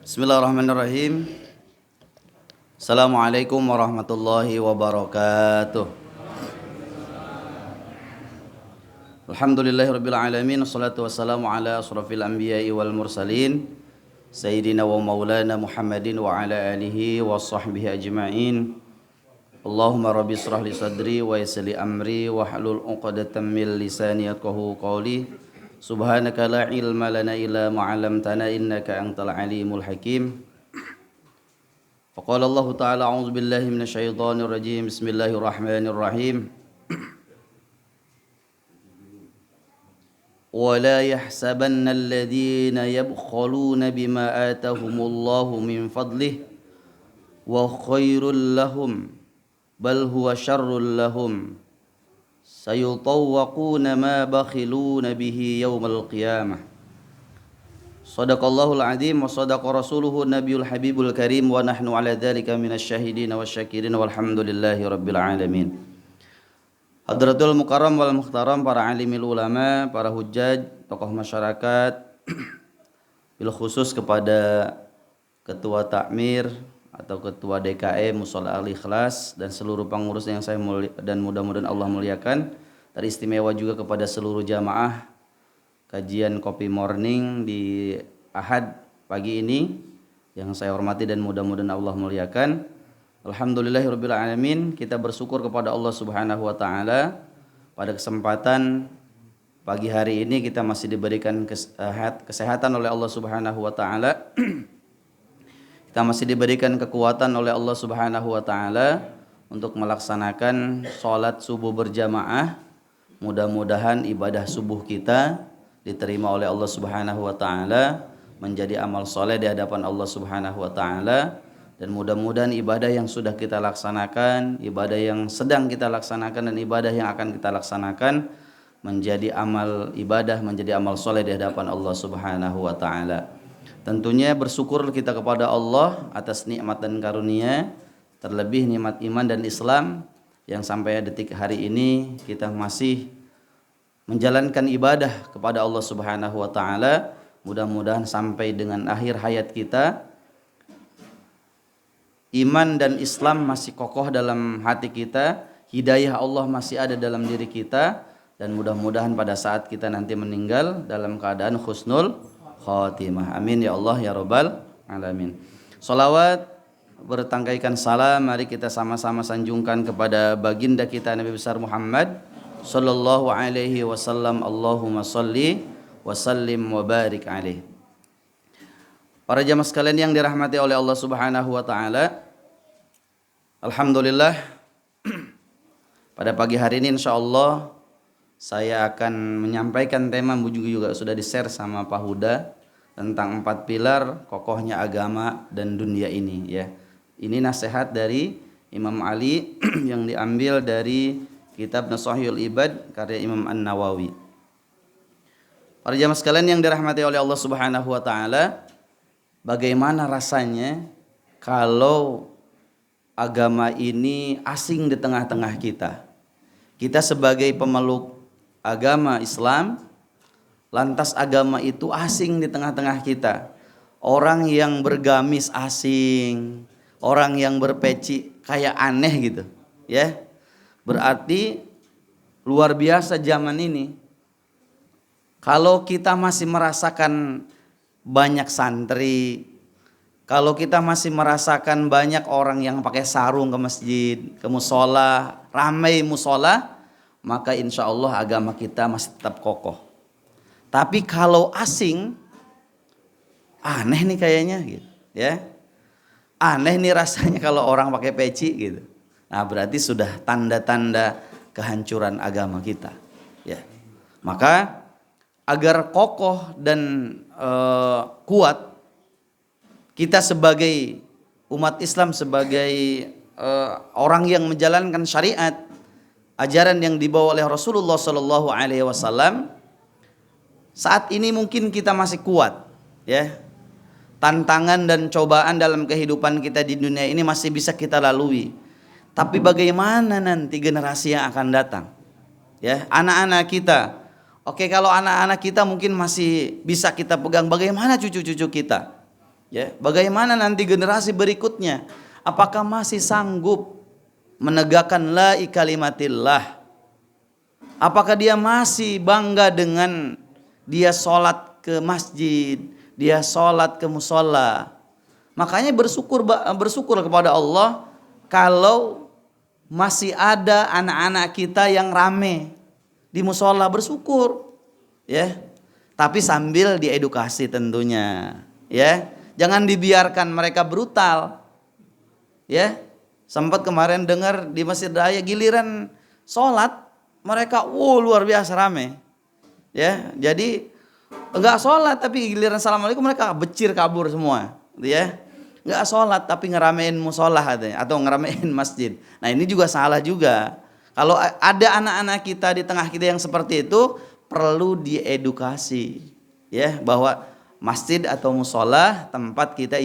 Bismillahirrahmanirrahim. Assalamualaikum warahmatullahi wabarakatuh. Alhamdulillahirabbil alamin, wassalatu wassalamu ala asrofil anbiya'i wal mursalin sayyidina wa maulana Muhammadin wa ala alihi wa sahbihi ajma'in. Allahumma rabbi israh li sadri wa yassir li amri wa hlul 'uqdatam min lisani yafqahu qawli. Subhanaka la ilma lana illa ma 'allamtana innaka antal alimul hakim. Faqala Allah ta'ala a'udzu billahi minasy syaithanir rajim. Bismillahirrahmanirrahim. Wa la yahsabanna alladhina yabkhaluna bima atahumullahu min fadlihi wa khairul lahum bal huwa syarrul lahum sayutawwaquna ma bakhiluna bihi yawmal qiyamah. Shadaqallahul azim wa shadaqa rasuluhu nabiyul habibul karim wa nahnu ala dzalika minasy syahidin wasyakirin walhamdulillahi rabbil alamin. Hadratul mukarram wal muhtaram, para alimil ulama, para hujjaj, tokoh masyarakat, bil khusus kepada ketua takmir atau ketua DKM Mushola Al Ikhlas dan seluruh pengurus yang saya dan mudah-mudahan Allah muliakan. Teristimewa juga kepada seluruh jamaah kajian Kopi Morning di Ahad pagi ini yang saya hormati dan mudah-mudahan Allah muliakan. Alhamdulillahirabbil alamin, kita bersyukur kepada Allah Subhanahu wa taala pada kesempatan pagi hari ini kita masih diberikan kesehatan oleh Allah Subhanahu wa taala. Kita masih diberikan kekuatan oleh Allah Subhanahu wa taala untuk melaksanakan sholat subuh berjamaah. Mudah-mudahan ibadah subuh kita diterima oleh Allah Subhanahu wa taala, menjadi amal soleh di hadapan Allah Subhanahu wa taala, dan mudah-mudahan ibadah yang sudah kita laksanakan, ibadah yang sedang kita laksanakan, dan ibadah yang akan kita laksanakan menjadi amal ibadah, menjadi amal soleh di hadapan Allah Subhanahu wa taala. Tentunya bersyukur kita kepada Allah atas nikmat dan karunia, terlebih nikmat iman dan Islam yang sampai detik hari ini kita masih menjalankan ibadah kepada Allah Subhanahu wa taala. Mudah-mudahan sampai dengan akhir hayat kita iman dan Islam masih kokoh dalam hati kita, hidayah Allah masih ada dalam diri kita, dan mudah-mudahan pada saat kita nanti meninggal dalam keadaan husnul khatimah. Amin ya Allah ya rabbal alamin. Salawat bertangkaikan salam mari kita sama-sama sanjungkan kepada baginda kita Nabi besar Muhammad sallallahu alaihi wasallam. Allahumma salli wa sallim wa barik alaihi. Para jamaah sekalian yang dirahmati oleh Allah Subhanahu wa taala, alhamdulillah pada pagi hari ini insyaallah saya akan menyampaikan tema juga sudah di-share sama Pak Huda tentang 4 pilar kokohnya agama dan dunia ini ya. Ini nasihat dari Imam Ali yang diambil dari kitab Nashahul Ibad karya Imam An-Nawawi. Para jamaah sekalian yang dirahmati oleh Allah Subhanahu wa taala, bagaimana rasanya kalau agama ini asing di tengah-tengah kita? Kita sebagai pemeluk agama Islam, lantas agama itu asing di tengah-tengah kita. Orang yang bergamis asing, orang yang berpeci kayak aneh gitu, ya. Berarti luar biasa zaman ini. Kalau kita masih merasakan banyak santri, kalau kita masih merasakan banyak orang yang pakai sarung ke masjid, ke musola, ramai musola, maka insya Allah agama kita masih tetap kokoh. Tapi kalau asing, aneh nih kayaknya gitu, ya. Aneh nih rasanya kalau orang pakai peci gitu. Nah, berarti sudah tanda-tanda kehancuran agama kita, ya. Maka agar kokoh dan kuat, kita sebagai umat Islam, sebagai orang yang menjalankan syariat, ajaran yang dibawa oleh Rasulullah Sallallahu Alaihi Wasallam, saat ini mungkin kita masih kuat, ya. Tantangan dan cobaan dalam kehidupan kita di dunia ini masih bisa kita lalui. Tapi bagaimana nanti generasi yang akan datang? Ya, anak-anak kita. Oke, kalau anak-anak kita mungkin masih bisa kita pegang, bagaimana cucu-cucu kita? Ya, bagaimana nanti generasi berikutnya? Apakah masih sanggup menegakkan la kalimatillah? Apakah dia masih bangga dengan dia sholat ke masjid, dia sholat ke musola? Makanya bersyukur kepada Allah kalau masih ada anak-anak kita yang rame di musola, bersyukur, ya. Tapi sambil diedukasi tentunya, ya. Jangan dibiarkan mereka brutal. Ya. Sempat kemarin dengar di Masjid Raya giliran sholat mereka luar biasa rame. Ya, jadi enggak sholat tapi giliran assalamualaikum mereka becir kabur semua, gitu ya. Enggak sholat tapi ngeramein musola katanya, atau ngeramein masjid. Nah, ini juga salah juga. Kalau ada anak-anak kita di tengah kita yang seperti itu, perlu diedukasi, ya, bahwa masjid atau musola tempat kita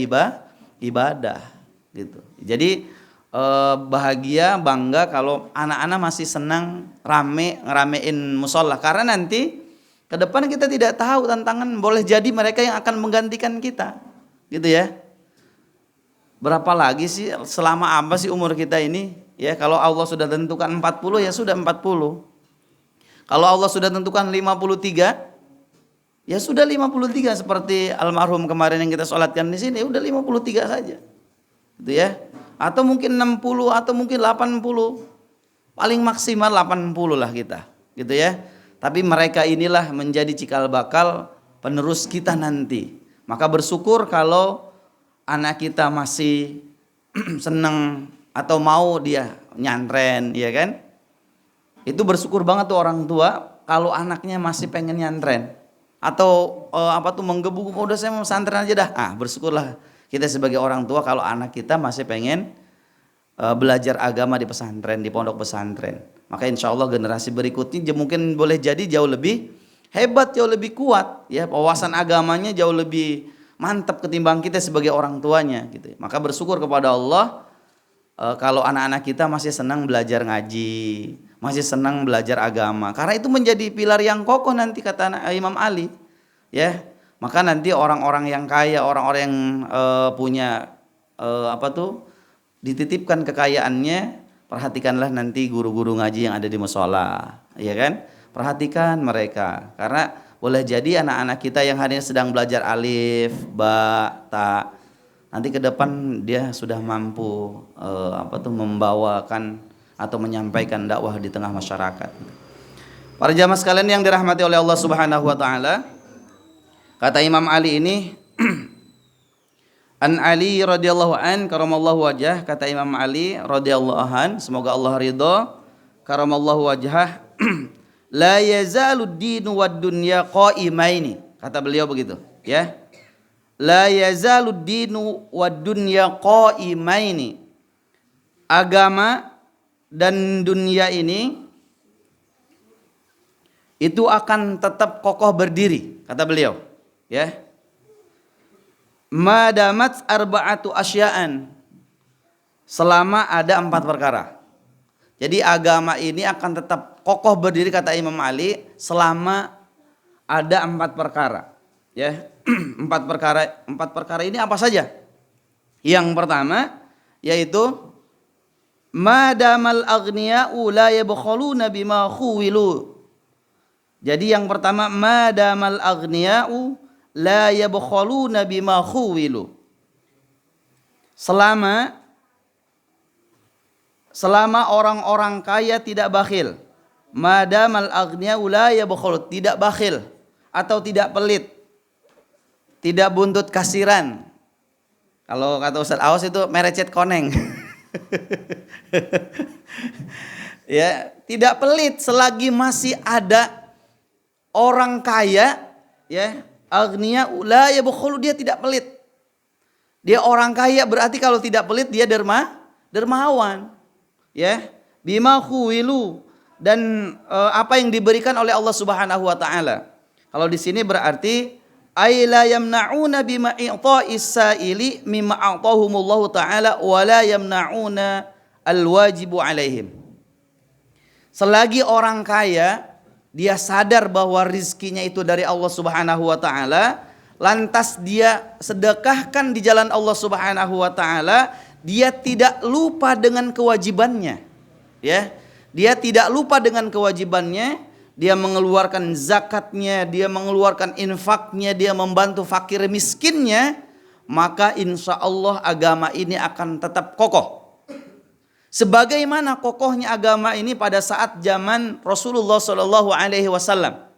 ibadah, gitu. Jadi bahagia, bangga kalau anak-anak masih senang ngeramein musola, karena nanti ke depan kita tidak tahu tantangan, boleh jadi mereka yang akan menggantikan kita, gitu ya. Berapa lagi sih, selama apa sih umur kita ini? Ya, kalau Allah sudah tentukan 40 ya sudah 40. Kalau Allah sudah tentukan 53 ya sudah 53, seperti almarhum kemarin yang kita sholatkan di sini, udah 53 saja. Gitu ya. Atau mungkin 60 atau mungkin 80. Paling maksimal 80 lah kita. Gitu ya. Tapi mereka inilah menjadi cikal bakal penerus kita nanti. Maka bersyukur kalau anak kita masih senang atau mau dia nyantren, ya kan? Itu bersyukur banget tuh orang tua kalau anaknya masih pengen nyantren. Atau menggebu-gebu, udah saya mau pesantren aja dah. Bersyukurlah kita sebagai orang tua kalau anak kita masih pengen belajar agama di pesantren, di pondok pesantren. Maka insya Allah generasi berikutnya mungkin boleh jadi jauh lebih hebat, jauh lebih kuat, ya, wawasan agamanya jauh lebih mantap ketimbang kita sebagai orang tuanya, gitu. Maka bersyukur kepada Allah kalau anak-anak kita masih senang belajar ngaji, masih senang belajar agama, karena itu menjadi pilar yang kokoh nanti, kata Imam Ali, ya. Maka nanti orang-orang yang kaya, orang-orang yang punya dititipkan kekayaannya, perhatikanlah nanti guru-guru ngaji yang ada di musola, ya kan? Perhatikan mereka, karena boleh jadi anak-anak kita yang hari ini sedang belajar alif, ba, ta, nanti ke depan dia sudah mampu membawakan atau menyampaikan dakwah di tengah masyarakat. Para jamaah sekalian yang dirahmati oleh Allah Subhanahu wa taala, kata Imam Ali ini An Ali radhiyallahu an karamallahu wajah, kata Imam Ali radhiyallahu an, semoga Allah ridha, karamallahu wajhah, la yazalud dinu wad dunya qaimaini, kata beliau begitu, ya. La yazalud dinu wad dunya qaimaini. Agama dan dunia ini itu akan tetap kokoh berdiri, kata beliau, ya. Madamat arba'atu asya'an, selama ada 4 perkara. Jadi agama ini akan tetap kokoh berdiri, kata Imam Ali, selama ada 4 perkara, ya. 4 perkara ini apa saja? Yang pertama yaitu madamal aghniya'u la yabkhuluna bima khuwilu. Jadi yang pertama, madamal aghniya'u la yabkhuluna bima khuwilu. Selama orang-orang kaya tidak bakhil. Madamal aghniya'u la yabkhul, tidak bakhil atau tidak pelit, tidak buntut kasiran. Kalau kata Ustaz Aos itu merecet koneng. Ya, tidak pelit selagi masih ada orang kaya, ya. Agniya la yabkhulu, dia tidak pelit. Dia orang kaya, berarti kalau tidak pelit dia dermawan. Ya, bima khuwilu, dan apa yang diberikan oleh Allah Subhanahu wa taala. Kalau di sini berarti ay la yamna'una bima i'ta'is sa'ili mimma a'tahumullahu ta'ala wa la yamna'una al-wajibu alaihim. Selagi orang kaya dia sadar bahwa rizkinya itu dari Allah Subhanahu wa taala, lantas dia sedekahkan di jalan Allah Subhanahu wa taala, dia tidak lupa dengan kewajibannya. Ya. Dia tidak lupa dengan kewajibannya, dia mengeluarkan zakatnya, dia mengeluarkan infaknya, dia membantu fakir miskinnya, maka insya Allah agama ini akan tetap kokoh. Sebagaimana kokohnya agama ini pada saat zaman Rasulullah Shallallahu Alaihi Wasallam.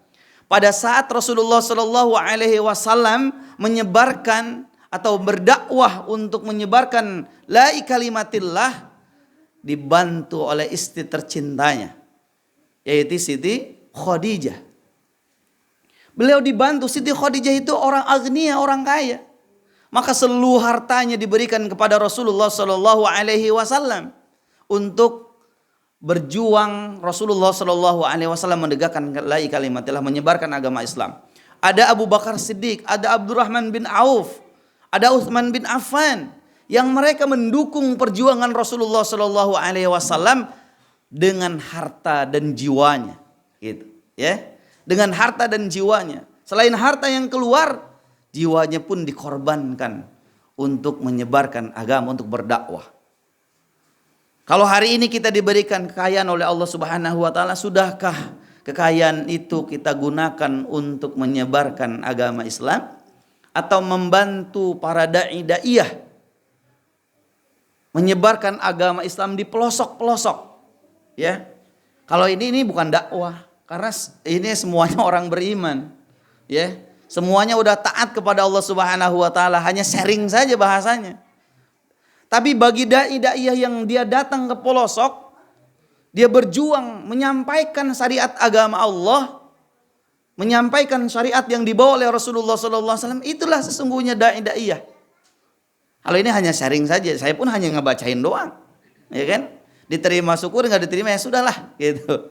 Pada saat Rasulullah Shallallahu Alaihi Wasallam menyebarkan atau berdakwah untuk menyebarkan la kalimatillah, dibantu oleh istri tercintanya, yaitu Siti Khadijah. Beliau dibantu. Siti Khadijah itu orang agnia, orang kaya. Maka seluruh hartanya diberikan kepada Rasulullah Shallallahu Alaihi Wasallam untuk berjuang. Rasulullah Shallallahu Alaihi Wasallam menegakkan la kalimatillah, menyebarkan agama Islam. Ada Abu Bakar Siddiq, ada Abdurrahman bin Auf, ada Utsman bin Affan, yang mereka mendukung perjuangan Rasulullah Shallallahu Alaihi Wasallam dengan harta dan jiwanya, gitu, ya, dengan harta dan jiwanya. Selain harta yang keluar, jiwanya pun dikorbankan untuk menyebarkan agama, untuk berdakwah. Kalau hari ini kita diberikan kekayaan oleh Allah Subhanahu wa taala, sudahkah kekayaan itu kita gunakan untuk menyebarkan agama Islam atau membantu para dai-daiyah menyebarkan agama Islam di pelosok-pelosok? Ya. Kalau ini bukan dakwah, karena ini semuanya orang beriman. Ya. Semuanya udah taat kepada Allah Subhanahu wa taala, hanya sharing saja bahasanya. Tapi bagi dai-daiyah yang dia datang ke pelosok, dia berjuang menyampaikan syariat agama Allah, menyampaikan syariat yang dibawa oleh Rasulullah SAW, itulah sesungguhnya dai-daiyah. Kalau ini hanya sharing saja, saya pun hanya ngebacain doang, ya kan? Diterima syukur, nggak diterima ya sudahlah, gitu.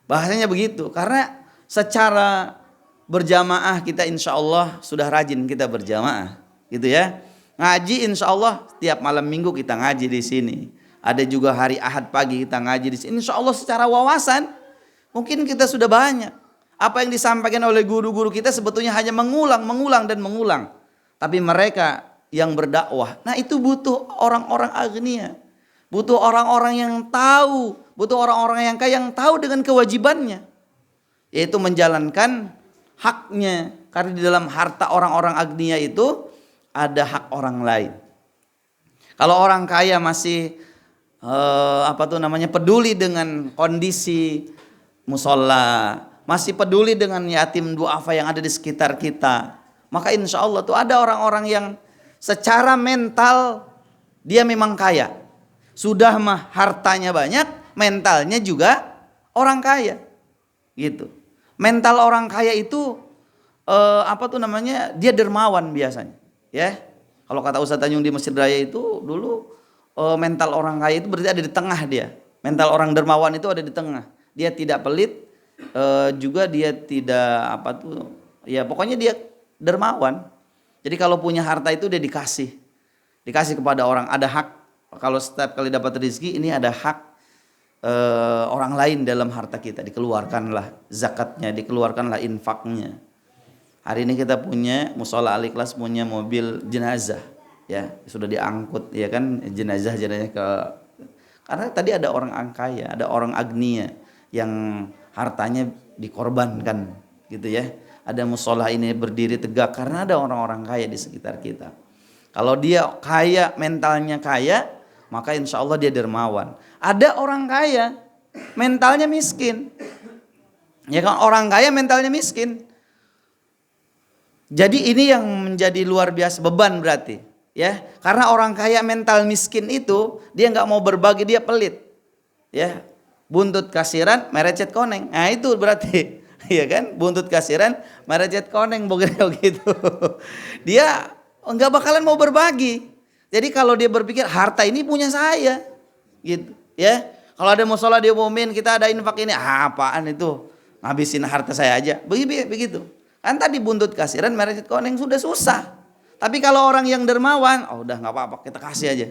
Bahasanya begitu, karena secara berjamaah kita insya Allah sudah rajin kita berjamaah, gitu ya. Ngaji insya Allah tiap malam minggu kita ngaji di sini. Ada juga hari Ahad pagi kita ngaji di sini. Insya Allah secara wawasan mungkin kita sudah banyak. Apa yang disampaikan oleh guru-guru kita sebetulnya hanya mengulang dan mengulang. Tapi mereka yang berdakwah, nah itu butuh orang-orang agnia, butuh orang-orang yang tahu, butuh orang-orang yang kaya yang tahu dengan kewajibannya, yaitu menjalankan haknya. Karena di dalam harta orang-orang agnia itu ada hak orang lain. Kalau orang kaya masih peduli dengan kondisi musola, masih peduli dengan yatim duafa yang ada di sekitar kita, maka insya Allah tuh ada orang-orang yang secara mental dia memang kaya, sudah mah hartanya banyak, mentalnya juga orang kaya, gitu. Mental orang kaya itu dia dermawan biasanya. Ya, kalau kata Ustaz Tanjung di Masjid Raya itu dulu mental orang kaya itu berarti ada di tengah dia. Mental orang dermawan itu ada di tengah. Dia tidak pelit, juga dia tidak pokoknya dia dermawan. Jadi kalau punya harta itu dia dikasih kepada orang. Ada hak. Kalau setiap kali dapat rezeki ini ada hak orang lain dalam harta kita. Dikeluarkanlah zakatnya, dikeluarkanlah infaknya. Hari ini kita punya Mushola Al-Ikhlas punya mobil jenazah, ya sudah diangkut, ya kan, jenazahnya karena tadi ada orang kaya, ada orang agnia yang hartanya dikorbankan, gitu ya. Ada mushola ini berdiri tegak karena ada orang-orang kaya di sekitar kita. Kalau dia kaya, mentalnya kaya, maka insya Allah dia dermawan. Ada orang kaya, mentalnya miskin, ya kan, orang kaya mentalnya miskin. Jadi ini yang menjadi luar biasa beban berarti, ya. Karena orang kaya mental miskin itu dia nggak mau berbagi, dia pelit, ya. Buntut kasiran merecet koneng, nah itu berarti, ya kan. Buntut kasiran merecet koneng begitu. Dia nggak bakalan mau berbagi. Jadi kalau dia berpikir harta ini punya saya, gitu, ya. Kalau ada musola dia umumin kita ada infak ini, apaan itu, ngabisin harta saya aja, begitu. Kan tadi buntut kasiran merecet koneng sudah susah. Tapi kalau orang yang dermawan, udah nggak apa-apa, kita kasih aja,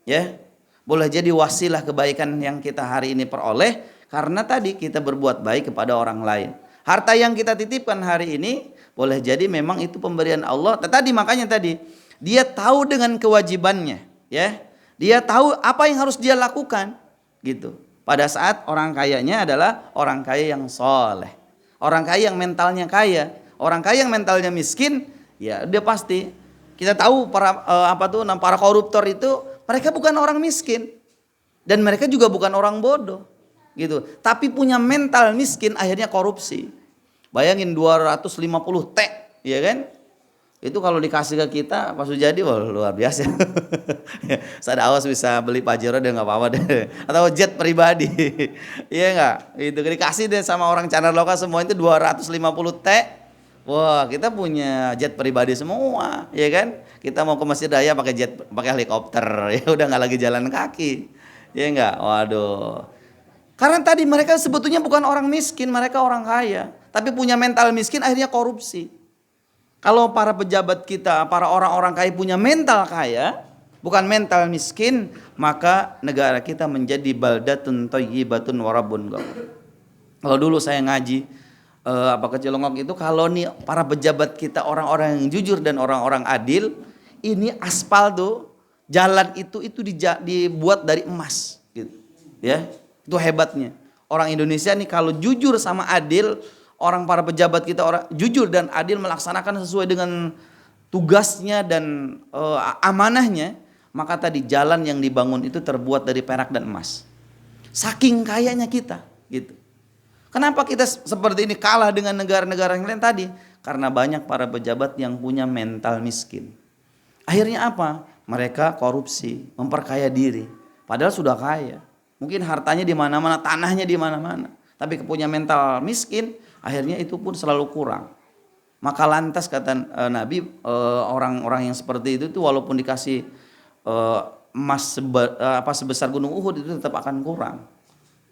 ya. Boleh jadi wasilah kebaikan yang kita hari ini peroleh karena tadi kita berbuat baik kepada orang lain. Harta yang kita titipkan hari ini boleh jadi memang itu pemberian Allah. Makanya tadi dia tahu dengan kewajibannya, ya. Dia tahu apa yang harus dia lakukan, gitu. Pada saat orang kayanya adalah orang kaya yang soleh, orang kaya yang mentalnya kaya, orang kaya yang mentalnya miskin, ya dia pasti. Kita tahu para koruptor itu mereka bukan orang miskin dan mereka juga bukan orang bodoh, gitu. Tapi punya mental miskin akhirnya korupsi. Bayangin 250 T, ya kan? Itu kalau dikasih ke kita pas jadi wah luar biasa. Saya awas bisa beli Pajero deh nggak apa-apa deh, atau jet pribadi. Iya nggak? Itu dikasih deh sama orang Chandra Loka semua itu 250 T. Wah, kita punya jet pribadi semua, ya kan? Kita mau ke Masjid Raya pakai helikopter, ya udah nggak lagi jalan kaki, ya nggak? Waduh. Karena tadi mereka sebetulnya bukan orang miskin, mereka orang kaya, tapi punya mental miskin akhirnya korupsi. Kalau para pejabat kita, para orang-orang kaya punya mental kaya, bukan mental miskin, maka negara kita menjadi baldatun thayyibatun wa rabbun ghafur. Kalau dulu saya ngaji ke Cilongok itu, kalau nih para pejabat kita orang-orang yang jujur dan orang-orang adil, ini aspal tuh jalan itu dibuat dari emas, gitu. Ya, itu hebatnya. Orang Indonesia nih kalau jujur sama adil, para pejabat kita orang jujur dan adil melaksanakan sesuai dengan tugasnya dan amanahnya, maka tadi jalan yang dibangun itu terbuat dari perak dan emas. Saking kayanya kita, gitu. Kenapa kita seperti ini kalah dengan negara-negara yang lain tadi? Karena banyak para pejabat yang punya mental miskin. Akhirnya apa? Mereka korupsi, memperkaya diri. Padahal sudah kaya. Mungkin hartanya di mana-mana, tanahnya di mana-mana. Tapi punya mental miskin, akhirnya itu pun selalu kurang. Maka lantas kata Nabi, orang-orang yang seperti itu tuh walaupun dikasih emas sebesar gunung Uhud itu tetap akan kurang.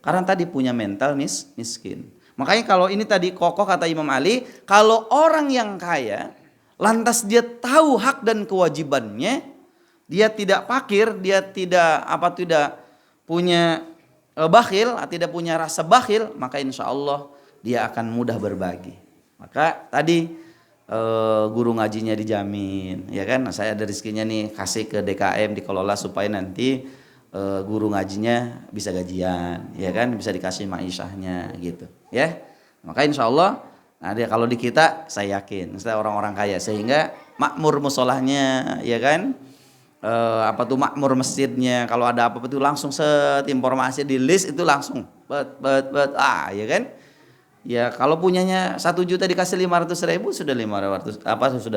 Karena tadi punya mental miskin. Makanya kalau ini tadi kokoh kata Imam Ali, kalau orang yang kaya, lantas dia tahu hak dan kewajibannya, dia tidak fakir, dia tidak punya bakhil, tidak punya rasa bakhil, maka insya Allah dia akan mudah berbagi. Maka tadi guru ngajinya dijamin, ya kan? Saya ada rezekinya nih, kasih ke DKM dikelola supaya nanti guru ngajinya bisa gajian, ya kan, bisa dikasih ma'isyahnya gitu, ya. Maka insya Allah, nah dia kalau di kita saya yakin, misalnya orang-orang kaya sehingga makmur musolahnya, ya kan, makmur masjidnya, kalau ada apa-apa itu langsung informasi di list itu langsung, ya kan, ya kalau punyanya 1 juta dikasih 500.000 sudah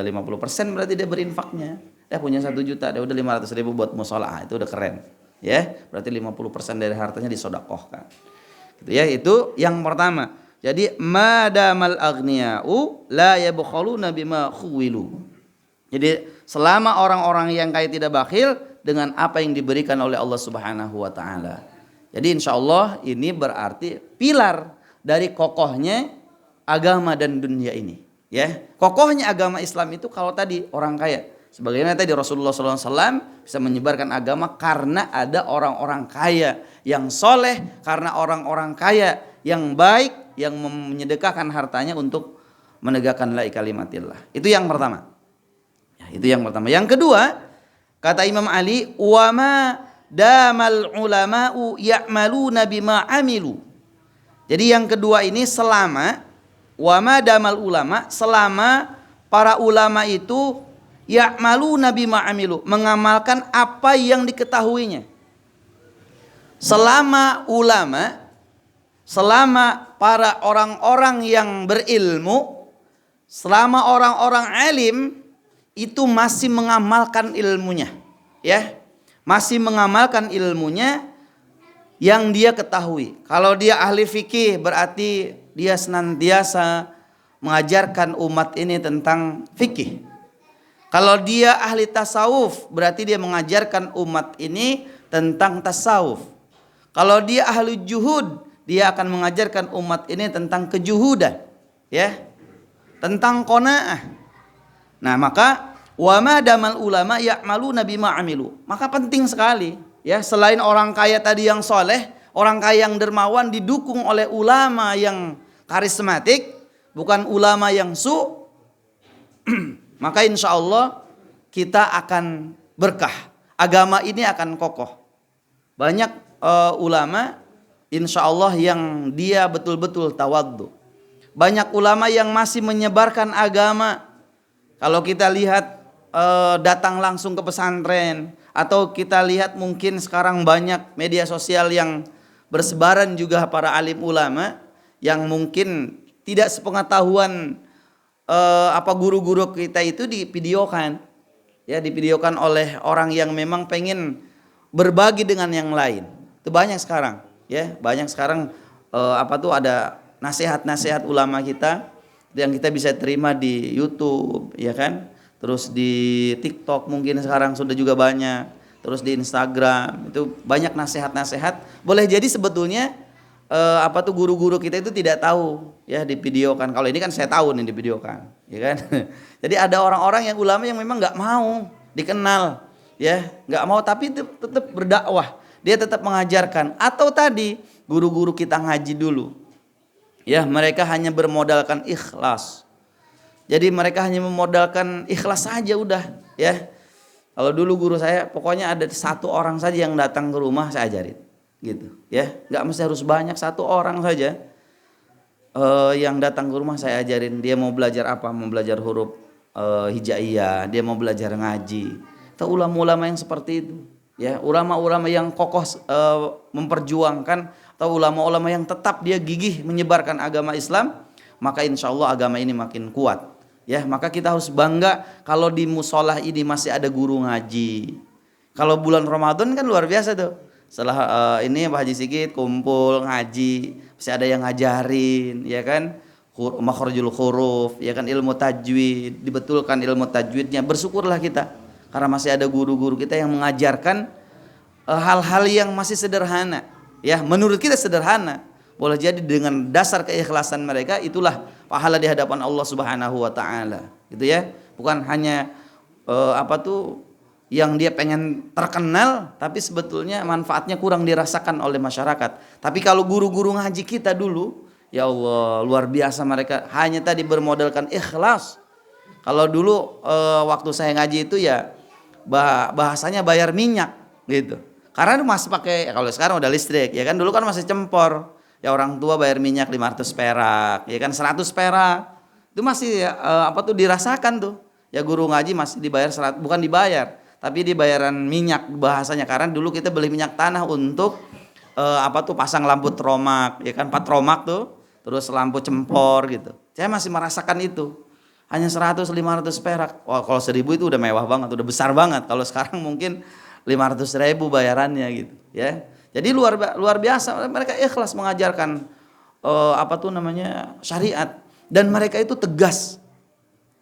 50% berarti dia berinfaknya, punya 1 juta, dia udah 500.000 buat musolah, itu udah keren. Ya, berarti 50% dari hartanya disodakohkan. Gitu ya, itu yang pertama. Jadi madamal aghniya'u la yabkhaluna bima khuwilu. Jadi selama orang-orang yang kaya tidak bakhil dengan apa yang diberikan oleh Allah Subhanahu wa taala. Jadi insyaallah ini berarti pilar dari kokohnya agama dan dunia ini, ya. Kokohnya agama Islam itu kalau tadi orang kaya. Sebagaimana tadi Rasulullah SAW bisa menyebarkan agama karena ada orang-orang kaya yang soleh, karena orang-orang kaya yang baik, yang menyedekahkan hartanya untuk menegakkan la kalimatillah. Itu yang pertama. Ya, itu yang pertama. Yang kedua, kata Imam Ali, wa ma damal ulama'u ya'maluna bima amilu. Jadi yang kedua ini selama wa ma damal ulama, selama para ulama itu ya'maluna bima amilu, mengamalkan apa yang diketahuinya. Selama ulama, selama para orang-orang yang berilmu, selama orang-orang alim itu masih mengamalkan ilmunya, ya. Masih mengamalkan ilmunya yang dia ketahui. Kalau dia ahli fikih berarti dia senantiasa mengajarkan umat ini tentang fikih. Kalau dia ahli tasawuf, berarti dia mengajarkan umat ini tentang tasawuf. Kalau dia ahli juhud, dia akan mengajarkan umat ini tentang kejuhudan, ya, tentang qanaah. Nah, maka wa ma damal ulama ya'maluna bima amilu. Maka penting sekali, ya, selain orang kaya tadi yang soleh, orang kaya yang dermawan didukung oleh ulama yang karismatik, bukan ulama yang maka insya Allah kita akan berkah. Agama ini akan kokoh. Banyak ulama insya Allah yang dia betul-betul tawadhu. Banyak ulama yang masih menyebarkan agama. Kalau kita lihat datang langsung ke pesantren, atau kita lihat mungkin sekarang banyak media sosial yang bersebaran juga para alim ulama yang mungkin tidak sepengetahuan guru-guru kita itu divideokan, ya divideokan oleh orang yang memang pengen berbagi dengan yang lain. Itu banyak sekarang, ya banyak sekarang ada nasihat-nasihat ulama kita yang kita bisa terima di YouTube, ya kan? Terus di TikTok mungkin sekarang sudah juga banyak. Terus di Instagram itu banyak nasihat-nasihat. Boleh jadi sebetulnya guru-guru kita itu tidak tahu, ya divideokan. Kalau ini kan saya tahu nih divideokan, ya kan? Jadi ada orang-orang yang ulama yang memang nggak mau dikenal, ya nggak mau, tapi tetap berdakwah. Dia tetap mengajarkan. Atau tadi guru-guru kita ngaji dulu, ya mereka hanya bermodalkan ikhlas. Jadi mereka hanya memodalkan ikhlas saja udah, ya. Kalau dulu guru saya pokoknya ada satu orang saja yang datang ke rumah saya ajarin, gitu, ya. Nggak mesti harus banyak, satu orang saja yang datang ke rumah saya ajarin. Dia mau belajar apa? Mau belajar huruf hijaiyah, dia mau belajar ngaji. Itu ulama-ulama yang seperti itu, ya. Ulama-ulama yang kokoh memperjuangkan, atau ulama-ulama yang tetap dia gigih menyebarkan agama Islam, maka insya Allah agama ini makin kuat. Ya, maka kita harus bangga kalau di musolah ini masih ada guru ngaji. Kalau bulan Ramadan kan luar biasa tuh. Setelah ini Pak Haji Sigit kumpul ngaji, masih ada yang ngajarin, ya kan? Makharijul huruf, ya kan, ilmu tajwid, dibetulkan ilmu tajwidnya. Bersyukurlah kita karena masih ada guru-guru kita yang mengajarkan hal-hal yang masih sederhana. Ya, menurut kita sederhana. Boleh jadi dengan dasar keikhlasan mereka itulah pahala di hadapan Allah Subhanahu wa taala. Gitu ya. Bukan hanya yang dia pengen terkenal tapi sebetulnya manfaatnya kurang dirasakan oleh masyarakat. Tapi kalau guru-guru ngaji kita dulu, ya Allah, luar biasa mereka hanya tadi bermodalkan ikhlas. Kalau dulu waktu saya ngaji itu ya bahasanya bayar minyak gitu. Karena masih pakai, kalau sekarang udah listrik, ya kan, dulu kan masih cempor. Ya orang tua bayar minyak 500 perak, ya kan 100 perak. Itu masih dirasakan tuh. Ya guru ngaji masih dibayar 100, bukan dibayar, tapi dibayaran minyak bahasanya, karena dulu kita beli minyak tanah untuk pasang lampu tromak, ya kan, 4 tromak tuh, terus lampu cempor gitu. Saya masih merasakan itu. Hanya 100 500 perak. Wah, kalau 1000 itu udah mewah banget, udah besar banget. Kalau sekarang mungkin 500.000 bayarannya gitu, ya. Jadi luar biasa mereka ikhlas mengajarkan syariat, dan mereka itu tegas,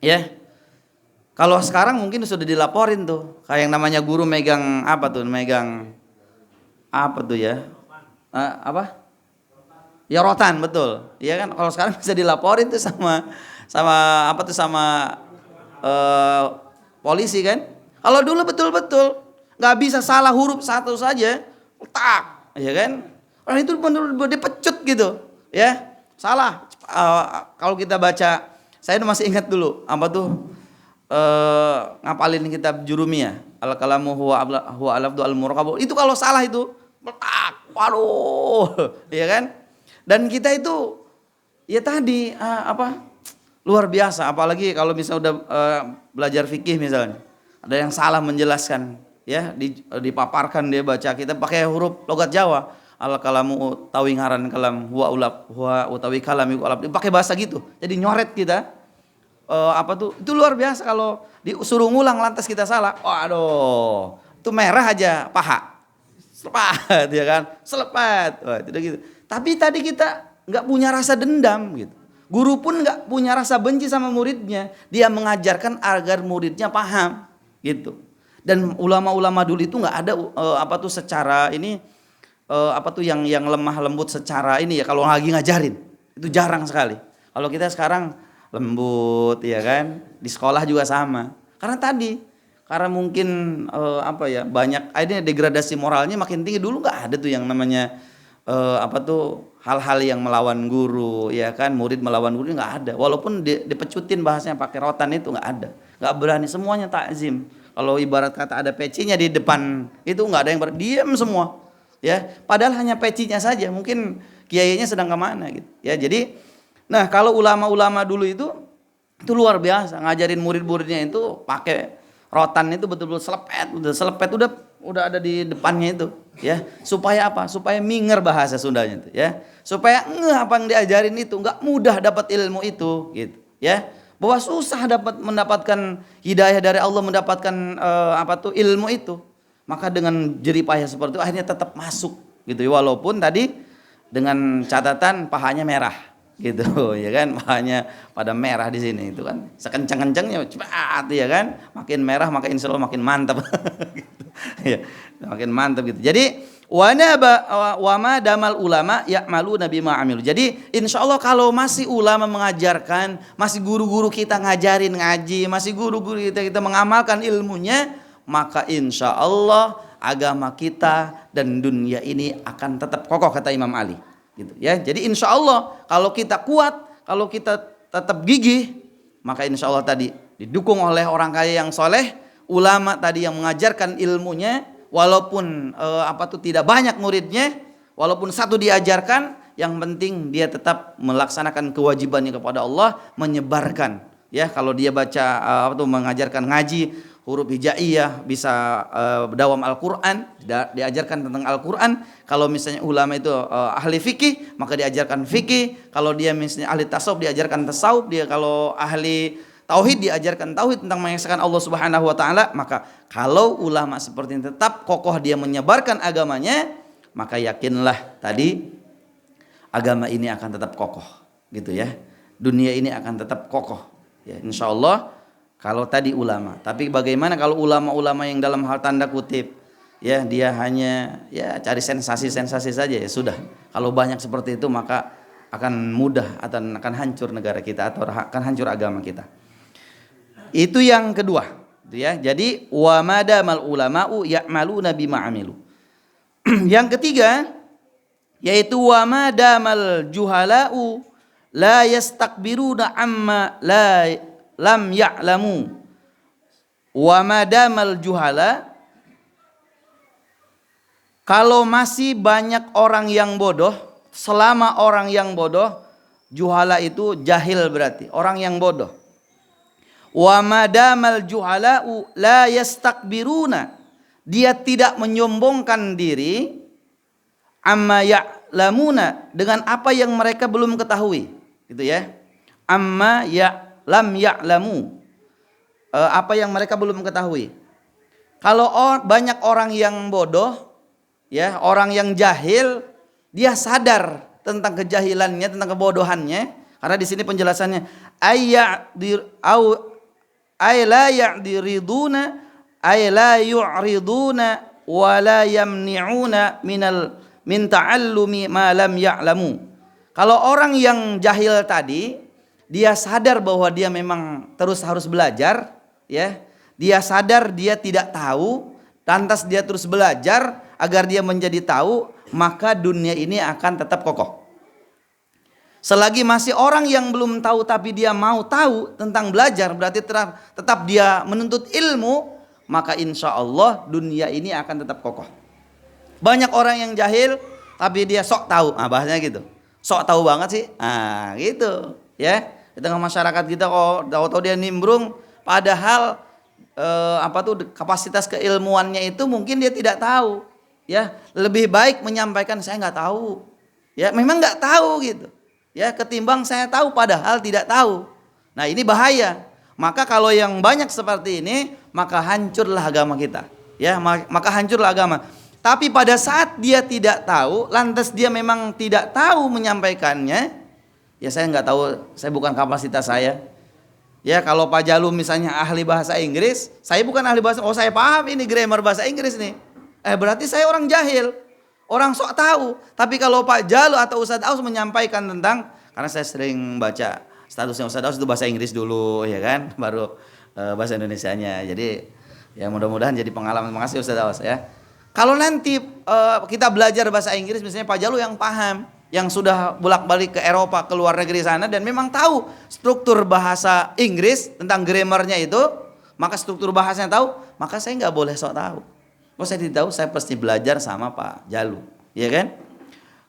ya. Kalau sekarang mungkin sudah dilaporin tuh, kayak yang namanya guru megang ya rotan, betul, ya kan. Kalau sekarang bisa dilaporin tuh sama polisi kan. Kalau dulu betul-betul nggak bisa salah huruf satu saja, tak, ya kan? Orang itu benar-benar dipecut gitu, ya. Salah. Kalau kita baca, saya masih ingat dulu ngapalin kitab Jurumiyah, al-kalamu huwa al-lafdhu al-murakabu. Itu kalau salah itu, tak, waduh, ya kan? Dan kita itu, ya tadi luar biasa. Apalagi kalau misalnya udah belajar fikih misalnya, ada yang salah menjelaskan. Ya, dipaparkan dia baca, kita pakai huruf logat Jawa, al kalamu utawi ngaran kalam huwa utawi kalam pakai bahasa gitu, jadi nyoret kita. Itu luar biasa. Kalau disuruh ngulang lantas kita salah, waduh, itu merah aja paha selepat, ya kan, selepat. Wah, tidak gitu. Tapi tadi kita nggak punya rasa dendam gitu. Guru pun nggak punya rasa benci sama muridnya, dia mengajarkan agar muridnya paham gitu. Dan ulama-ulama dulu itu nggak ada secara ini yang lemah lembut secara ini, ya, kalau lagi ngajarin itu jarang sekali. Kalau kita sekarang lembut, ya kan, di sekolah juga sama. Karena mungkin banyak ini degradasi moralnya makin tinggi. Dulu nggak ada tuh yang namanya hal-hal yang melawan guru, ya kan, murid melawan guru nggak ada. Walaupun dipecutin bahasanya pakai rotan itu nggak ada, nggak berani, semuanya takzim. Kalau ibarat kata ada pecinya di depan itu nggak ada yang diam semua, ya. Padahal hanya pecinya saja, mungkin kiainya sedang kemana gitu, ya. Jadi, nah kalau ulama-ulama dulu itu luar biasa ngajarin murid-muridnya itu pakai rotan itu betul-betul selepet udah ada di depannya itu, ya. Supaya apa? Supaya minger bahasa Sundanya itu, ya. Supaya apa yang diajarin itu nggak mudah dapat ilmu itu, gitu, ya. Bahwa susah mendapatkan hidayah dari Allah, mendapatkan ilmu itu. Maka dengan jerih payah seperti itu akhirnya tetap masuk, gitu. Walaupun tadi dengan catatan pahanya merah, gitu, ya kan, pahanya pada merah di sini itu kan, sekencang-kencangnya cepat, ya kan, makin merah maka insya Allah makin mantap, gitu. Ya, makin mantap gitu. Jadi wa ma damal ulama ya'malu nabi ma'amilu. Jadi insya Allah kalau masih ulama mengajarkan, masih guru-guru kita ngajarin ngaji, masih guru-guru kita mengamalkan ilmunya, maka insya Allah agama kita dan dunia ini akan tetap kokoh, kata Imam Ali, gitu, ya. Jadi insya Allah kalau kita kuat, kalau kita tetap gigih, maka insya Allah tadi didukung oleh orang kaya yang soleh, ulama tadi yang mengajarkan ilmunya, walaupun tidak banyak muridnya, walaupun satu diajarkan, yang penting dia tetap melaksanakan kewajibannya kepada Allah, menyebarkan, ya. Kalau dia baca mengajarkan ngaji huruf hijaiyah, bisa dawam Al-Quran, diajarkan tentang Al-Quran. Kalau misalnya ulama itu ahli fikih, maka diajarkan fikih. Kalau dia misalnya ahli tasawuf, diajarkan tasawuf. Dia kalau ahli tauhid, diajarkan tauhid tentang mengesahkan Allah Subhanahu wa taala. Maka kalau ulama seperti ini tetap kokoh dia menyebarkan agamanya, maka yakinlah tadi agama ini akan tetap kokoh, gitu, ya. Dunia ini akan tetap kokoh, ya, insyaallah. Kalau tadi ulama, tapi bagaimana kalau ulama-ulama yang dalam hal tanda kutip, ya, dia hanya ya cari sensasi-sensasi saja, ya sudah. Kalau banyak seperti itu maka akan mudah atau akan hancur negara kita atau akan hancur agama kita. Itu yang kedua, ya. Jadi wa madamal ulama'u ya'maluna bima amilu. Yang ketiga yaitu wa madamal juhala'u la yastakbiruna amma lam ya'lamu. Wa madamal juhala, kalau masih banyak orang yang bodoh, selama orang yang bodoh, juhala itu jahil berarti orang yang bodoh. Wa madamal juhala'u la yastakbiruna, dia tidak menyombongkan diri, amma ya'lamuna, dengan apa yang mereka belum ketahui, gitu, ya. Amma lam ya'lamu, apa yang mereka belum ketahui. Kalau banyak orang yang bodoh, ya, orang yang jahil, dia sadar tentang kejahilannya, tentang kebodohannya. Karena di sini penjelasannya ay la ya'diriduna ay la yu'riduna wa la yamni'una min ta'allumi ma lam ya'lamu. Kalau orang yang jahil tadi, dia sadar bahwa dia memang terus harus belajar, ya. Dia sadar dia tidak tahu, lantas dia terus belajar agar dia menjadi tahu, maka dunia ini akan tetap kokoh. Selagi masih orang yang belum tahu tapi dia mau tahu tentang belajar, berarti tetap dia menuntut ilmu, maka insya Allah dunia ini akan tetap kokoh. Banyak orang yang jahil tapi dia sok tahu, bahasanya gitu, sok tahu banget sih, gitu, ya. Di tengah masyarakat kita kok tahu-tahu dia nimbrung, padahal kapasitas keilmuannya itu mungkin dia tidak tahu, ya. Lebih baik menyampaikan saya nggak tahu, ya, memang nggak tahu, gitu, ya, ketimbang saya tahu padahal tidak tahu. Nah, ini bahaya. Maka kalau yang banyak seperti ini, maka hancurlah agama kita, ya, maka hancurlah agama. Tapi pada saat dia tidak tahu, lantas dia memang tidak tahu menyampaikannya, ya saya nggak tahu, saya bukan kapasitas saya. Ya, kalau Pak Jalu misalnya ahli bahasa Inggris, saya bukan ahli bahasa, saya paham ini grammar bahasa Inggris nih. Berarti saya orang jahil, orang sok tahu. Tapi kalau Pak Jalu atau Ustadz Aus menyampaikan tentang, karena saya sering baca statusnya Ustadz Aus itu bahasa Inggris dulu, ya kan, baru bahasa Indonesianya. Jadi ya mudah-mudahan jadi pengalaman. Makasih Ustadz Aus, ya. Kalau nanti kita belajar bahasa Inggris, misalnya Pak Jalu yang paham, yang sudah bolak-balik ke Eropa, ke luar negeri sana, dan memang tahu struktur bahasa Inggris tentang grammarnya itu, maka struktur bahasanya tahu, maka saya nggak boleh sok tahu. Kalau saya tidak tahu, saya pasti belajar sama Pak Jalu, ya kan?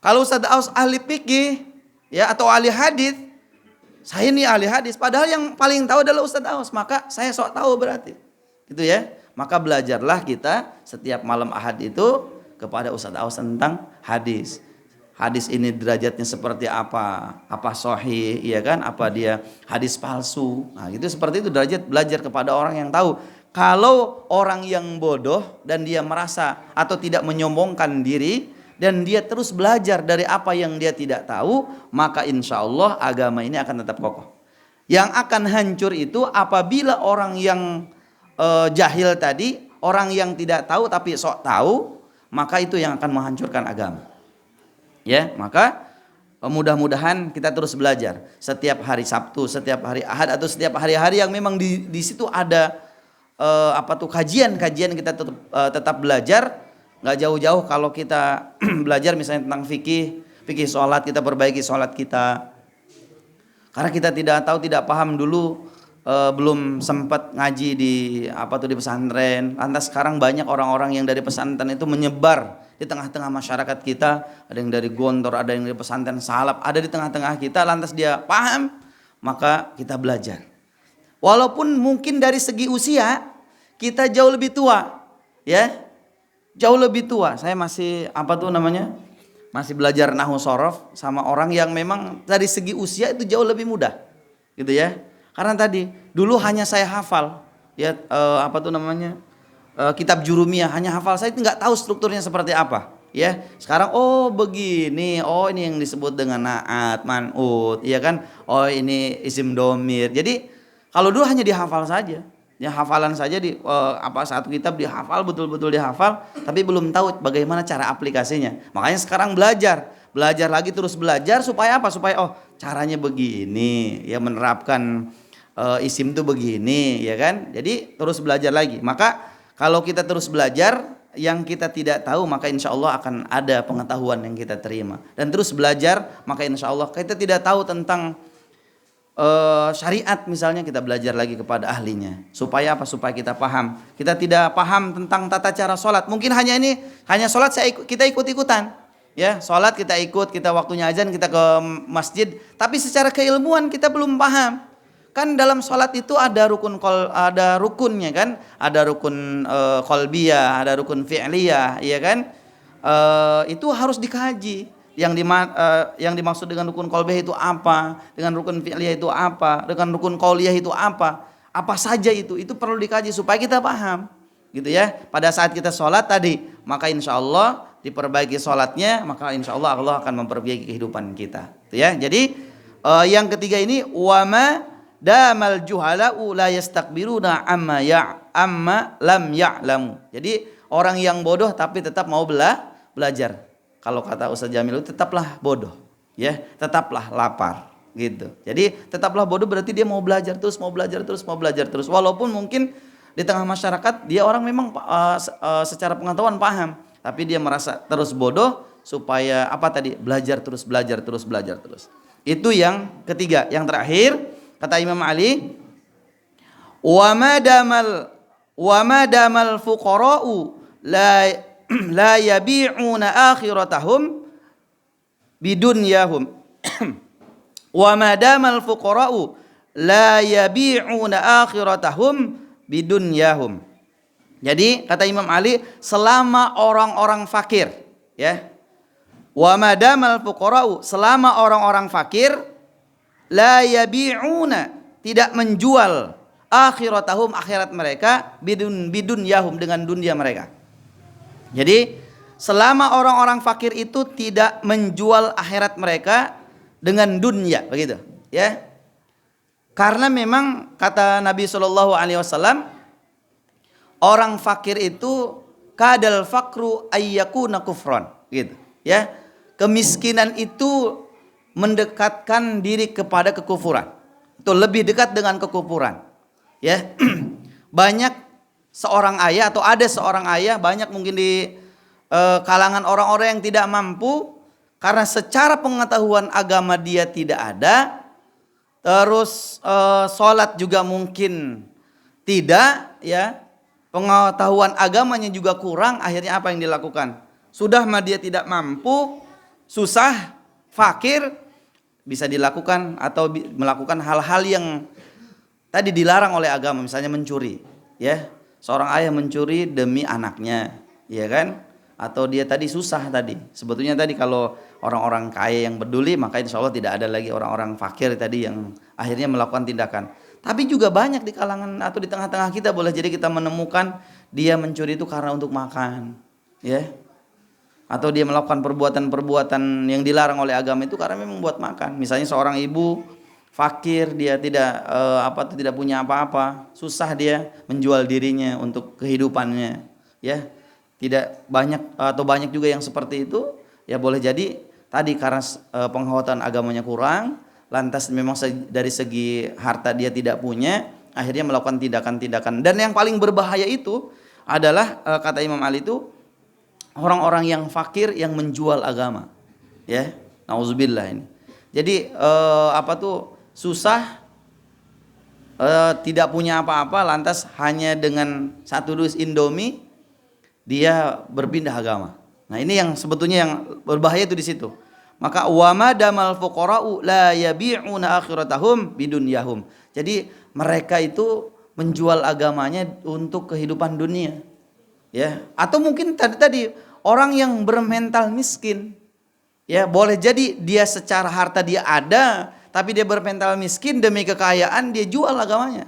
Kalau Ustadz Aus ahli fikih, ya, atau ahli hadis, saya ini ahli hadis, padahal yang paling tahu adalah Ustadz Aus, maka saya sok tahu berarti, gitu ya. Maka belajarlah kita setiap malam Ahad itu kepada Ustadz Aus tentang hadis. Hadis ini derajatnya seperti apa sahih, ya kan? Apa dia hadis palsu? Nah, itu seperti itu derajat belajar kepada orang yang tahu. Kalau orang yang bodoh dan dia merasa atau tidak menyombongkan diri dan dia terus belajar dari apa yang dia tidak tahu, maka insya Allah agama ini akan tetap kokoh. Yang akan hancur itu apabila orang yang jahil tadi, orang yang tidak tahu tapi sok tahu, maka itu yang akan menghancurkan agama. Ya, maka mudah-mudahan kita terus belajar setiap hari Sabtu, setiap hari Ahad, atau setiap hari-hari yang memang di situ ada kajian kita tetap belajar. Nggak jauh-jauh kalau kita belajar misalnya tentang fikih sholat, kita perbaiki sholat kita. Karena kita tidak tahu, tidak paham dulu, belum sempat ngaji di di pesantren. Lantas sekarang banyak orang-orang yang dari pesantren itu menyebar di tengah-tengah masyarakat kita. Ada yang dari Gontor, ada yang dari pesantren Salaf, ada di tengah-tengah kita. Lantas dia paham, maka kita belajar. Walaupun mungkin dari segi usia kita jauh lebih tua, ya, jauh lebih tua. Saya masih masih belajar nahwu sorof sama orang yang memang dari segi usia itu jauh lebih mudah, gitu ya. Karena tadi dulu hanya saya hafal, ya, kitab Jurumiyah, hanya hafal, saya nggak tahu strukturnya seperti apa, ya. Sekarang begini, ini yang disebut dengan naat, man'ut, ya kan? Ini isim domir. Jadi kalau dulu hanya dihafal saja, ya, hafalan saja satu kitab dihafal, betul-betul dihafal, tapi belum tahu bagaimana cara aplikasinya. Makanya sekarang belajar lagi, terus belajar supaya apa? Supaya caranya begini, ya, menerapkan isim itu begini, ya kan? Jadi terus belajar lagi. Maka kalau kita terus belajar yang kita tidak tahu, maka insya Allah akan ada pengetahuan yang kita terima. Dan terus belajar, maka insya Allah kita tidak tahu tentang syariat misalnya, kita belajar lagi kepada ahlinya. Supaya apa? Supaya kita paham. Kita tidak paham tentang tata cara sholat. Mungkin hanya sholat kita ikut-ikutan. Ya, sholat kita ikut, kita waktunya azan kita ke masjid. Tapi secara keilmuan kita belum paham. Kan dalam sholat itu ada rukunnya kan, ada rukun qalbiyah, ada rukun fi'liyah, ya kan? Itu harus dikaji. Yang dimaksud dengan rukun qalbiyah itu apa? Dengan rukun fi'liyah itu apa? Dengan rukun qauliyah itu apa? Apa saja itu? Itu perlu dikaji supaya kita paham, gitu ya. Pada saat kita sholat tadi, maka insya Allah diperbaiki sholatnya, maka insya Allah Allah akan memperbaiki kehidupan kita, gitu ya. Jadi yang ketiga ini, wama damal juhala'u la yastakbiruna amma lam ya'lamu. Jadi orang yang bodoh tapi tetap mau belajar. Kalau kata Ustaz Jamil, tetaplah bodoh, ya, tetaplah lapar, gitu. Jadi tetaplah bodoh berarti dia mau belajar terus. Walaupun mungkin di tengah masyarakat dia orang memang secara pengetahuan paham, tapi dia merasa terus bodoh supaya belajar terus. Itu yang ketiga. Yang terakhir, kata Imam Ali, wa ma damal fuqara'u la yabi'una akhiratahum bidunyahum. Wa ma damal fuqara'u la yabi'una akhiratahum bidunyahum. Jadi kata Imam Ali, selama orang-orang fakir, ya. Wa ma damal fuqara'u, selama orang-orang fakir, la yabi'una, tidak menjual, akhiratahum, akhirat mereka, bidun yahum, dengan dunia mereka. Jadi selama orang-orang fakir itu tidak menjual akhirat mereka dengan dunia, begitu, ya. Karena memang kata Nabi SAW, orang fakir itu kadal fakru ayyakuna kufron, gitu, ya. Kemiskinan itu mendekatkan diri kepada kekufuran. Itu lebih dekat dengan kekufuran, ya. Banyak seorang ayah, atau ada seorang ayah, banyak mungkin di kalangan orang-orang yang tidak mampu karena secara pengetahuan agama dia tidak ada, terus sholat juga mungkin tidak, ya, pengetahuan agamanya juga kurang. Akhirnya apa yang dilakukan? Sudah mah dia tidak mampu, susah, fakir, bisa dilakukan atau melakukan hal-hal yang tadi dilarang oleh agama, misalnya mencuri, ya. Seorang ayah mencuri demi anaknya, ya kan? Atau dia tadi susah tadi. Sebetulnya tadi kalau orang-orang kaya yang peduli, maka insya Allah tidak ada lagi orang-orang fakir tadi yang akhirnya melakukan tindakan. Tapi juga banyak di kalangan atau di tengah-tengah kita boleh jadi kita menemukan dia mencuri itu karena untuk makan, ya. Atau dia melakukan perbuatan-perbuatan yang dilarang oleh agama itu karena memang buat makan. Misalnya seorang ibu fakir, dia tidak punya apa-apa, susah dia menjual dirinya untuk kehidupannya, ya. Tidak banyak atau banyak juga yang seperti itu, ya boleh jadi tadi karena penghormatan agamanya kurang, lantas memang dari segi harta dia tidak punya, akhirnya melakukan tindakan-tindakan. Dan yang paling berbahaya itu adalah kata Imam Ali itu orang-orang yang fakir yang menjual agama, ya. Nauzubillah ini. Jadi susah, tidak punya apa-apa, lantas hanya dengan satu dus Indomie dia berpindah agama. Nah, ini yang sebetulnya yang berbahaya itu di situ. Maka wama damal fuqara'u la yabi'una akhiratahum bidunyahum. Jadi mereka itu menjual agamanya untuk kehidupan dunia. Ya, atau mungkin tadi orang yang bermental miskin. Ya, boleh jadi dia secara harta dia ada, tapi dia bermental miskin, demi kekayaan dia jual agamanya.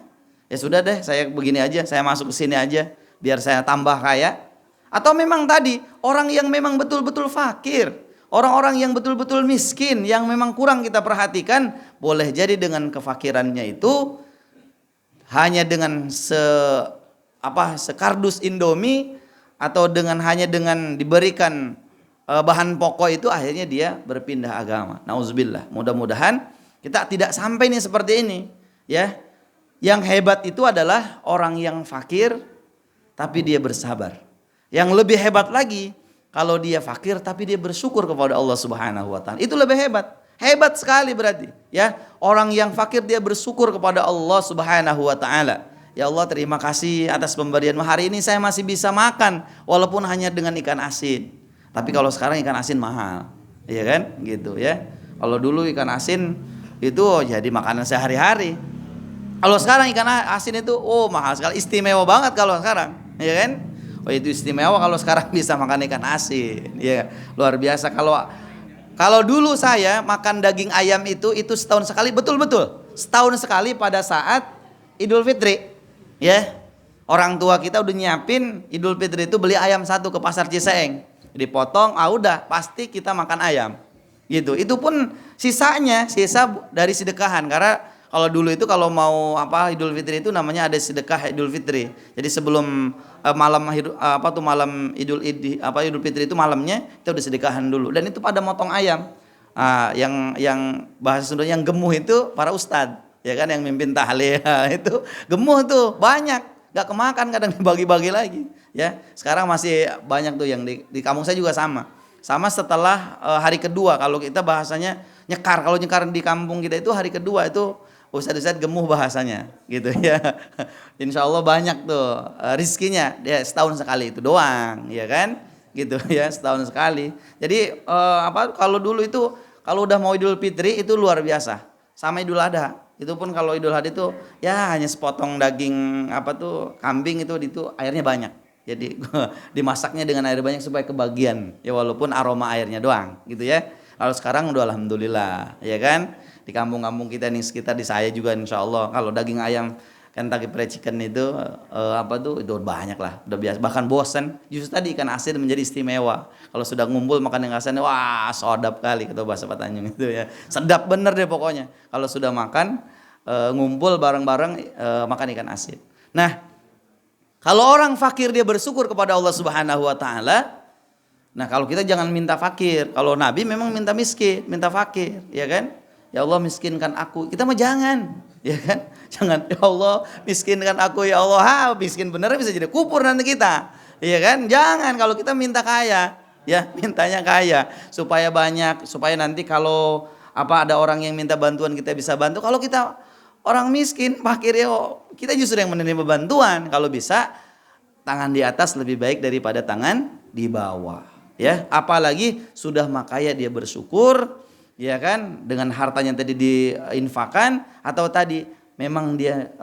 Ya sudah deh, saya begini aja, saya masuk ke sini aja biar saya tambah kaya. Atau memang tadi orang yang memang betul-betul fakir, orang-orang yang betul-betul miskin, yang memang kurang kita perhatikan, boleh jadi dengan kefakirannya itu hanya dengan sekardus Indomie atau hanya dengan diberikan bahan pokok itu, akhirnya dia berpindah agama. Nauzubillah. Mudah-mudahan kita tidak sampai nih seperti ini, ya. Yang hebat itu adalah orang yang fakir tapi dia bersabar. Yang lebih hebat lagi kalau dia fakir tapi dia bersyukur kepada Allah Subhanahu wa taala. Itu lebih hebat. Hebat sekali berarti, ya. Orang yang fakir dia bersyukur kepada Allah Subhanahu wa taala. Ya Allah, terima kasih atas pemberian hari ini, saya masih bisa makan walaupun hanya dengan ikan asin. Tapi kalau sekarang ikan asin mahal, iya kan? Gitu, ya. Kalau dulu ikan asin itu jadi makanan sehari-hari. Kalau sekarang ikan asin itu mahal sekali, istimewa banget kalau sekarang, iya kan? Itu istimewa kalau sekarang bisa makan ikan asin, ya, luar biasa. Kalau dulu saya makan daging ayam itu setahun sekali, betul-betul setahun sekali pada saat Idul Fitri, ya. Orang tua kita udah nyiapin Idul Fitri itu beli ayam satu ke pasar Ciseeng, dipotong, udah pasti kita makan ayam, gitu. Itu pun sisa dari sedekahan, karena kalau dulu itu kalau mau Idul Fitri itu namanya ada sedekah Idul Fitri. Jadi sebelum malam Idul Fitri itu malamnya kita udah sedekahan dulu. Dan itu pada motong ayam. Yang bahasa Sundanya yang gemuh itu para ustad, ya kan, yang mimpin tahlil. Itu gemuh tuh banyak, nggak kemakan, kadang dibagi-bagi lagi. Ya, sekarang masih banyak tuh yang di kampung saya juga sama setelah hari kedua. Kalau kita bahasanya nyekar, kalau nyekar di kampung kita itu hari kedua itu ustadz gemuh bahasanya, gitu ya. Insya Allah banyak tuh rizkinya, dia setahun sekali itu doang, ya kan, gitu ya, setahun sekali. Jadi kalau dulu itu kalau udah mau Idul Fitri itu luar biasa, sama Idul Adha. Itu pun kalau Idul Adha itu ya hanya sepotong daging kambing itu airnya banyak. Jadi dimasaknya dengan air banyak supaya kebagian, ya, walaupun aroma airnya doang, gitu ya. Kalau sekarang udah alhamdulillah, ya kan. Di kampung-kampung kita nih sekitar di saya juga insya Allah kalau daging ayam Kentucky Fried Chicken itu itu banyak lah, udah biasa, bahkan bosan. Justru tadi ikan asin menjadi istimewa. Kalau sudah ngumpul makan ikan asin, wah sedap kali, kata bahasa Pak Tanjung itu, ya. Sedap bener deh pokoknya. Kalau sudah makan ngumpul bareng-bareng makan ikan asin. Nah, kalau orang fakir dia bersyukur kepada Allah Subhanahu wa taala. Nah, kalau kita jangan minta fakir. Kalau Nabi memang minta miskin, minta fakir, ya kan? Ya Allah miskinkan aku. Kita mah jangan, ya kan? Jangan, ya Allah miskinkan aku, ya Allah. Miskin bener bisa jadi kupur nanti kita. Iya kan? Jangan, kalau kita minta kaya, ya mintanya kaya supaya banyak, supaya nanti kalau ada orang yang minta bantuan kita bisa bantu. Kalau kita orang miskin, fakir, ya kita justru yang menerima bantuan. Kalau bisa tangan di atas lebih baik daripada tangan di bawah. Ya, apalagi sudah makaya dia bersyukur, ya kan, dengan hartanya tadi diinfakan, atau tadi memang dia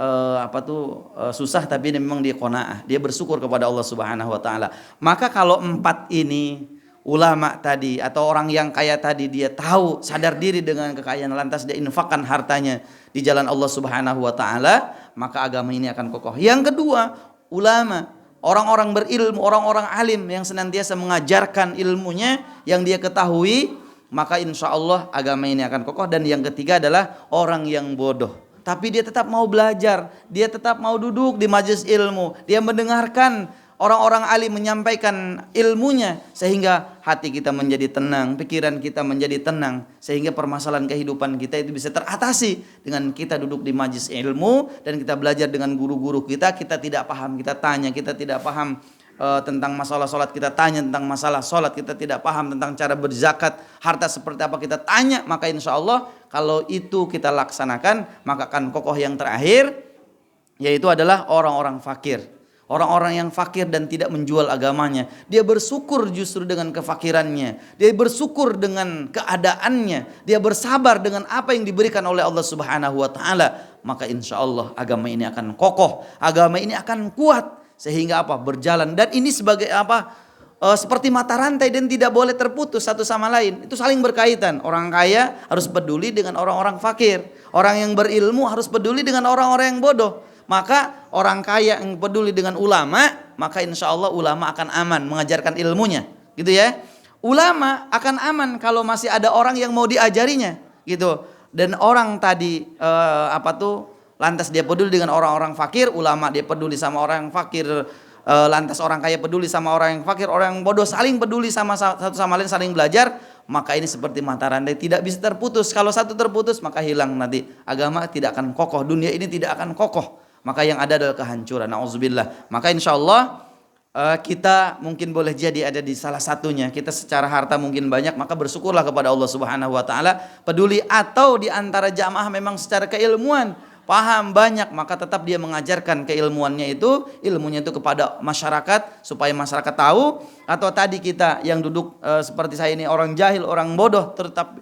susah tapi memang dia qanaah, dia bersyukur kepada Allah Subhanahu wa taala. Maka kalau 4 ini, ulama tadi atau orang yang kaya tadi, dia tahu, sadar diri dengan kekayaan, lantas dia infakkan hartanya di jalan Allah Subhanahu wa taala, maka agama ini akan kokoh. Yang kedua, ulama, orang-orang berilmu, orang-orang alim yang senantiasa mengajarkan ilmunya yang dia ketahui, maka insya Allah agama ini akan kokoh. Dan yang ketiga adalah orang yang bodoh, tapi dia tetap mau belajar, dia tetap mau duduk di majelis ilmu, dia mendengarkan orang-orang alim menyampaikan ilmunya, sehingga hati kita menjadi tenang, pikiran kita menjadi tenang, sehingga permasalahan kehidupan kita itu bisa teratasi dengan kita duduk di majelis ilmu dan kita belajar dengan guru-guru kita. Kita tidak paham, kita tanya. Kita tidak paham tentang masalah sholat, kita tanya tentang masalah sholat. Kita tidak paham tentang cara berzakat, harta seperti apa, kita tanya. Maka insya Allah kalau itu kita laksanakan, maka akan kokoh. Yang terakhir yaitu adalah orang-orang fakir. Orang-orang yang fakir dan tidak menjual agamanya, dia bersyukur justru dengan kefakirannya, dia bersyukur dengan keadaannya, dia bersabar dengan apa yang diberikan oleh Allah Subhanahu wa taala, maka insya Allah agama ini akan kokoh, agama ini akan kuat, sehingga berjalan. Dan ini sebagai seperti mata rantai dan tidak boleh terputus satu sama lain, itu saling berkaitan. Orang kaya harus peduli dengan orang-orang fakir, orang yang berilmu harus peduli dengan orang-orang yang bodoh. Maka orang kaya yang peduli dengan ulama, maka insya Allah ulama akan aman mengajarkan ilmunya, gitu ya. Ulama akan aman kalau masih ada orang yang mau diajarinya, gitu. Dan orang tadi lantas dia peduli dengan orang-orang fakir, ulama dia peduli sama orang yang fakir, lantas orang kaya peduli sama orang yang fakir, orang yang bodoh saling peduli sama satu sama lain, saling belajar. Maka ini seperti mata rantai, tidak bisa terputus. Kalau satu terputus maka hilang, nanti agama tidak akan kokoh, dunia ini tidak akan kokoh. Maka yang ada adalah kehancuran. Nauzubillah. Maka insya Allah kita mungkin boleh jadi ada di salah satunya. Kita secara harta mungkin banyak, maka bersyukurlah kepada Allah Subhanahu wa taala. Peduli, atau di antara jamaah memang secara keilmuan paham banyak, maka tetap dia mengajarkan keilmuannya itu, ilmunya itu kepada masyarakat supaya masyarakat tahu. Atau tadi kita yang duduk seperti saya ini, orang jahil, orang bodoh, tetap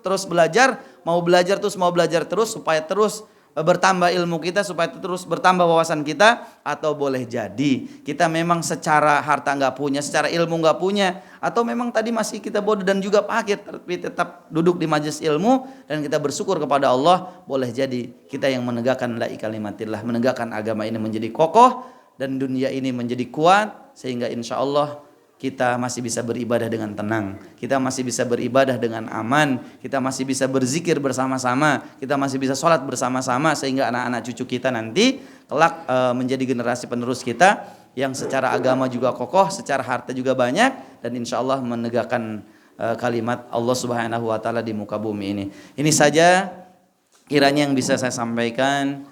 terus belajar, mau belajar terus supaya terus bertambah ilmu kita, supaya terus bertambah wawasan kita. Atau boleh jadi kita memang secara harta nggak punya, secara ilmu nggak punya, atau memang tadi masih kita bodoh dan juga fakir, tapi tetap duduk di majelis ilmu dan kita bersyukur kepada Allah. Boleh jadi kita yang menegakkan la kalimatillah, menegakkan agama ini menjadi kokoh dan dunia ini menjadi kuat, sehingga insya Allah kita masih bisa beribadah dengan tenang, kita masih bisa beribadah dengan aman, kita masih bisa berzikir bersama-sama, kita masih bisa sholat bersama-sama, sehingga anak-anak cucu kita nanti kelak menjadi generasi penerus kita yang secara agama juga kokoh, secara harta juga banyak, dan insya Allah menegakkan kalimat Allah Subhanahu wa taala di muka bumi ini. Ini saja kiranya yang bisa saya sampaikan.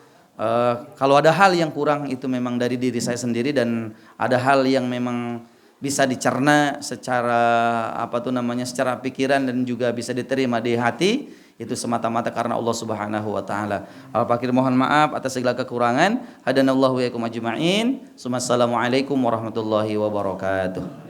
Kalau ada hal yang kurang itu memang dari diri saya sendiri, dan ada hal yang memang bisa dicerna secara secara pikiran dan juga bisa diterima di hati, itu semata-mata karena Allah Subhanahu wa taala. Al-Fakir mohon maaf atas segala kekurangan. Hadanallahu wa iyyakum ajma'in. Assalamualaikum warahmatullahi wabarakatuh.